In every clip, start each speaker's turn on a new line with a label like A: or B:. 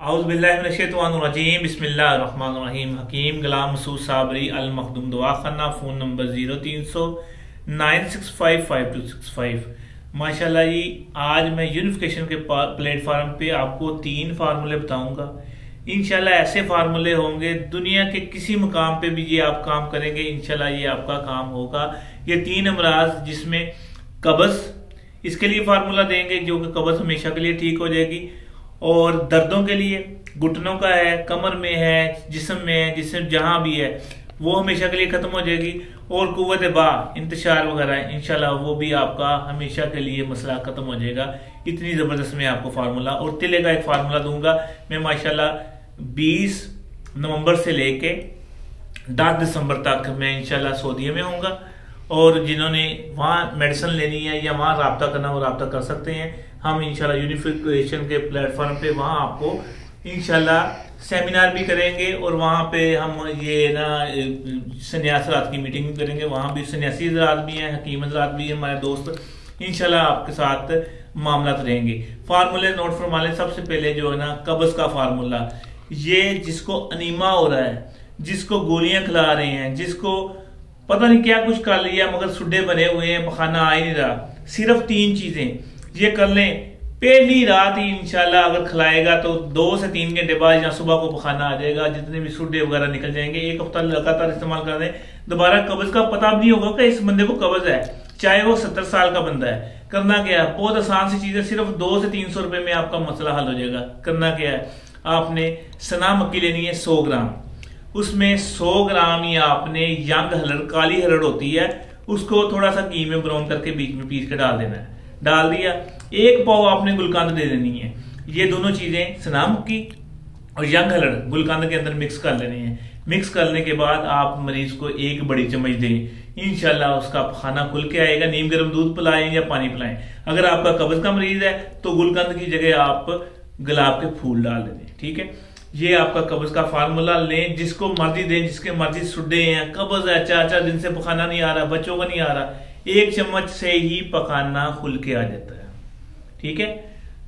A: औज़ुबिल्लाहिमिनश्शैतानिर्रजीम बिस्मिल्लाहिर्रहमानिर्रहीम। हकीम गुलाम मसूद साबरी अल मखदूम दवाखाना, phone number 0300 माशाल्लाह जी, आज मैं यूनिफिकेशन के प्लेटफार्म पे आपको 3 फार्मूले बताऊंगा। इंशाल्लाह ऐसे फार्मूले होंगे दुनिया के किसी मुकाम पे भी ये आप काम करेंगे, इंशाल्लाह ये आपका काम होगा। ये 3 अमराज जिसमें कब्ज़, इसके लिए फार्मूला देंगे जो कि कब्ज़ हमेशा के लिए ठीक हो जाएगी, और दर्दों के लिए घुटनों का है, कमर में है, जिस्म में है, जिसम जहां भी है वो हमेशा के लिए खत्म हो जाएगी, और कुव्वत बा इंतशार वगैरह इंशाल्लाह वो भी आपका हमेशा के लिए मसला खत्म हो जाएगा। इतनी जबरदस्त मैं आपको फार्मूला और तिले का एक फार्मूला दूंगा। मैं माशाल्लाह 20 नवंबर से लेके 10 दिसंबर तक मैं इंशाल्लाह सऊदी में होऊंगा, और जिन्होंने वहाँ मेडिसिन लेनी है या वहाँ रब्ता करना वो रब्ता कर सकते हैं। हम इंशाल्लाह यूनिफिकेशन के प्लेटफॉर्म पे वहाँ आपको इंशाल्लाह सेमिनार भी करेंगे, और वहाँ पे हम ये ना सन्यास रात की मीटिंग भी करेंगे। वहाँ भी सन्यासी हज़रात भी हैं, हकीम हज़रात भी हैं, हमारे दोस्त इंशाल्लाह आपके साथ मामला रहेंगे। फार्मूले नोट फरमा लें। सबसे पहले जो है ना कब्ज़ का फार्मूला, ये जिसको अनीमा हो रहा है, जिसको गोलियां खिला रहे हैं, जिसको पता नहीं क्या कुछ कर लिया मगर सुड्डे बने हुए हैं, पखाना आ ही नहीं रहा, सिर्फ 3 चीजें ये कर लें। पहली रात ही इंशाल्लाह अगर खिलाएगा तो 2 से 3 घंटे बाद या सुबह को पखाना आ जाएगा, जितने भी सुड्डे वगैरह निकल जाएंगे। 1 हफ्ता लगातार इस्तेमाल कर दें, दोबारा कब्ज का पता भी नहीं होगा कि इस बंदे को कब्ज है, चाहे वो 70 साल का बंदा है। करना क्या है, बहुत आसान सी चीज है, सिर्फ 200 से 300 रुपए में आपका मसला हल हो जाएगा। करना क्या है, आपने सना मक्की लेनी है 100 ग्राम, उसमें 100 ग्राम ही आपने यंग हलड़, काली हलड़ होती है, उसको थोड़ा सा घी में ब्राउन करके बीच में पीस के डाल देना है। डाल दिया, 1 पाव आपने गुलकंद दे देनी है। ये दोनों चीजें सना मक्की और यंग हलड़ गुलकंद के अंदर मिक्स कर लेनी है। मिक्स करने के बाद आप मरीज को 1 बड़ी चम्मच दें, इंशाल्लाह उसका खाना खुल के आएगा। नीम गर्म दूध पिलाएं या पानी पिलाएं। अगर आपका कब्ज का मरीज है तो गुलकंद की जगह आप गुलाब के फूल डाल दें, ठीक है। ये आपका कब्ज का फार्मूला लें, जिसको मर्जी दें, जिसके मर्जी सुड्डे हैं, कब्ज है, 4-4 दिन से पखाना नहीं आ रहा, बच्चों को नहीं आ रहा, 1 चम्मच से ही पखाना खुल के आ जाता है, ठीक है।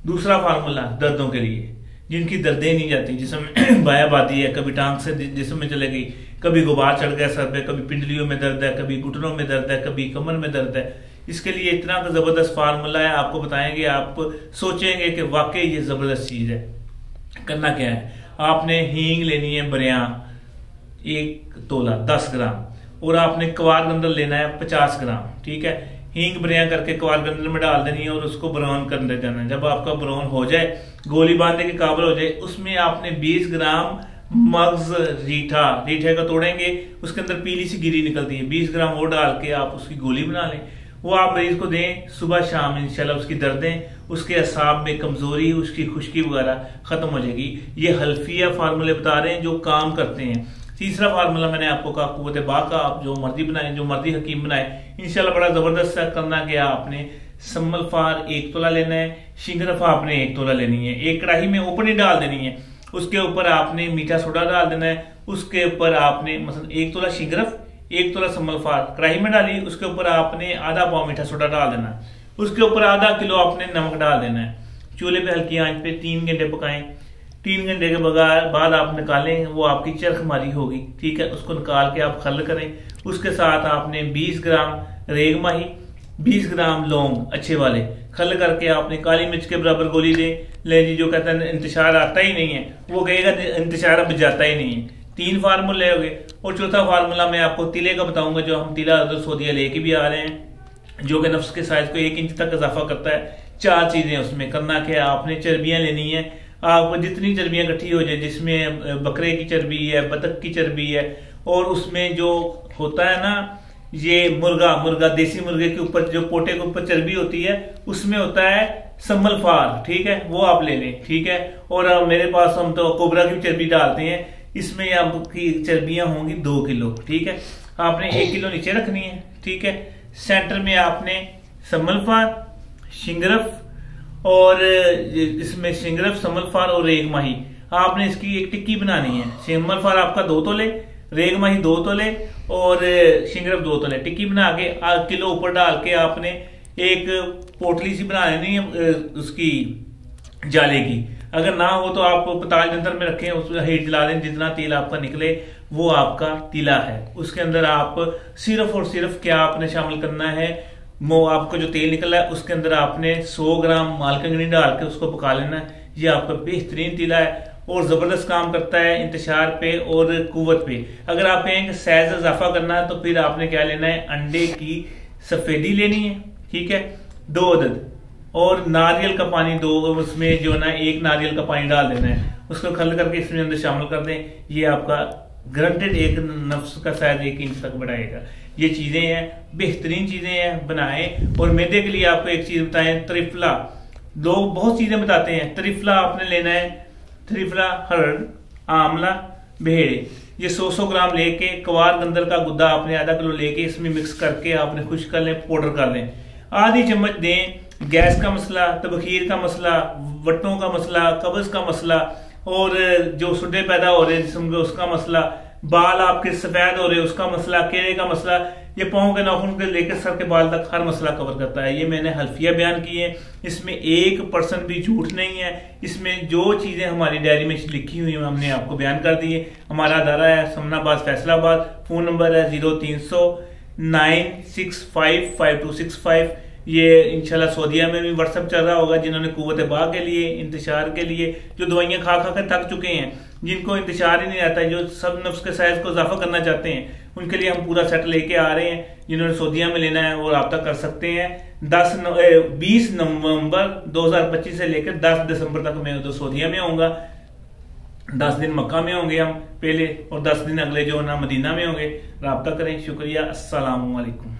A: दूसरा फार्मूला दर्दों के लिए, जिनकी दर्दें नहीं जाती, जिसमें बायाबादी है, कभी टांग से जिस्म में चले गई, कभी गुबार चढ़ गया सर पे, कभी पिंडलियों में दर्द है, कभी घुटनों में दर्द है, कभी कमर में दर्द है। इसके लिए इतना जबरदस्त फार्मूला है, आपको बताएंगे, आप सोचेंगे कि वाकई ये जबरदस्त चीज है। करना क्या है, आपने हींग लेनी है बरिया 1 तोला 10 ग्राम, और आपने कवार गंदल लेना है 50 ग्राम, ठीक है। हींग बरिया करके कवार गंदल में डाल देनी है और उसको ब्राउन कर देना है। जब आपका ब्राउन हो जाए, गोली बांधने के काबिल हो जाए, उसमें आपने 20 ग्राम मग्ज रीठे को तोड़ेंगे, उसके अंदर पीली सी गिरी निकलती है, 20 ग्राम वो डाल के आप उसकी गोली बना लें। वो आप मरीज को दें सुबह शाम, इंशाल्लाह उसकी दर्दें, उसके असाब में कमजोरी, उसकी खुश्की वगैरह खत्म हो जाएगी। ये हल्फिया फार्मूले बता रहे हैं जो काम करते हैं। तीसरा फार्मूला मैंने आपको कहा कुव्वत बा का, आप जो मर्जी बनाए, जो मर्जी हकीम बनाए, इंशाल्लाह बड़ा जबरदस्त है। करना क्या, आपने सम्मलफार 1 तोला लेना है, शिंगरफा आपने 1 तोला लेनी है। एक कढ़ाई में ऊपर ही डाल देनी है, उसके ऊपर आपने मीठा सोडा डाल देना है, उसके ऊपर आपने मतलब 1 तोला शिंगरफ, 1 तोला सम्मलफार कढ़ाई में डाली, उसके ऊपर आपने आधा पाव मीठा सोडा डाल देना, उसके ऊपर आधा किलो आपने नमक डाल देना है। चूल्हे पे हल्की आंच पे 3 घंटे पकाएं। 3 घंटे के बाद आप निकालें, वो आपकी चरख मारी होगी, ठीक है। उसको निकाल के आप खल करें। उसके साथ आपने 20 ग्राम रेग माही, 20 ग्राम लौंग अच्छे वाले खल करके आपने काली मिर्च के बराबर गोली ले जी। जो कहता है इंतशार आता ही नहीं है, वो कहेगा इंतशार अब जाता ही नहीं है। 3 फार्मूले हो गए। और चौथा फार्मूला मैं आपको तिले का बताऊंगा, जो हम तिला सऊदीया लेके भी आ रहे हैं, जो कि नफ्स के साइज को 1 इंच तक इजाफा करता है। 4 चीजें उसमें। करना क्या, आपने चर्बियां लेनी है, आप जितनी चर्बियां इकट्ठी हो जाए, जिसमें बकरे की चर्बी है, बतख की चर्बी है, और उसमें जो होता है ना ये मुर्गा देसी मुर्गे के ऊपर जो पोटे के ऊपर चर्बी होती है, उसमें होता है सम्मलफार, ठीक है, वो आप ले लें, ठीक है। और मेरे पास हम तो कोबरा की चर्बी डालते हैं, इसमें आपकी चर्बियां होंगी 2 किलो, ठीक है। आपने 1 किलो नीचे रखनी है, ठीक है। सेंटर में आपने सम्मलफार, शिंगरफ, और इसमें शिंगरफ, सम्मलफार और रेग माही, आपने इसकी एक टिक्की बनानी है। सम्मलफार आपका 2 तोले, रेग माही 2 तोले और शिंगरफ 2 तोले। टिक्की बना के किलो ऊपर डाल के आपने एक पोटली सी बना लेनी है उसकी जाले की। अगर ना हो तो आप पताल यंत्र में रखें, उसमें हीट जला दें, जितना तेल आपका निकले वो आपका तीला है। उसके अंदर आप सिर्फ और सिर्फ क्या आपने शामिल करना है, वो आपका जो तेल निकला है उसके अंदर आपने 100 ग्राम मालकंगनी डाल के उसको पका लेना है। ये आपका बेहतरीन तीला है और जबरदस्त काम करता है इंतशार पे और कुव्वत पे। अगर आप कहें कि सहज इजाफा करना है तो फिर आपने क्या लेना है, अंडे की सफेदी लेनी है, ठीक है, 2 अदद, और नारियल का पानी 2, उसमें जो ना 1 नारियल का पानी डाल देना है, उसको खल करके इसमें अंदर शामिल कर दें। ये आपका ग्रंटेड एक नफ्स का शायद 1 इंच तक बढ़ाएगा। ये चीजें हैं, बेहतरीन चीजें हैं, बनाएं। और मैदे के लिए आपको एक चीज बताएं, त्रिफला। लोग बहुत चीजें बताते हैं, त्रिफला आपने लेना है, त्रिफला, हर्ड, आंवला, भेड़े, ये 100 ग्राम लेके, कवार गंदल का गुद्दा आपने आधा किलो लेके इसमें मिक्स करके आपने खुश कर लें, पाउडर कर लें। आधी चम्मच दें। गैस का मसला, तबखीर का मसला, वट्टों का मसला, कब्ज का मसला, और जो सुड्डे पैदा हो रहे हैं जिस्म के उसका मसला, बाल आपके सफेद हो रहे हैं उसका मसला, केरे का मसला, ये पाँव के नाखून के लेकर सर के बाल तक हर मसला कवर करता है। ये मैंने हल्फिया बयान की है, इसमें 1% भी झूठ नहीं है। इसमें जो चीजें हमारी डायरी में लिखी हुई है हमने आपको बयान कर दी है। हमारा अदारा है समनाबाद फैसलाबाद, फोन नंबर है 0300 965 5265। ये इंशाल्लाह सऊदीया में भी व्हाट्सएप चल रहा होगा। जिन्होंने कुव्वत बा के लिए, इंतशार के लिए, जो दवाइयां खा खा कर थक चुके हैं, जिनको इंतशार ही नहीं आता, जो सब नफ्स के साइज को इजाफा करना चाहते हैं, उनके लिए हम पूरा सेट लेके आ रहे हैं। जिन्होंने सऊदीया में लेना है वो रब्ता कर सकते हैं। 20 नवंबर 2025 से लेकर 10 दिसंबर तक मैं उधर सऊदीया में होऊंगा। 10 दिन मक्का में होंगे हम पहले, और 10 दिन अगले जो ना मदीना में होंगे। रब्ता करें। शुक्रिया। अस्सलाम वालेकुम।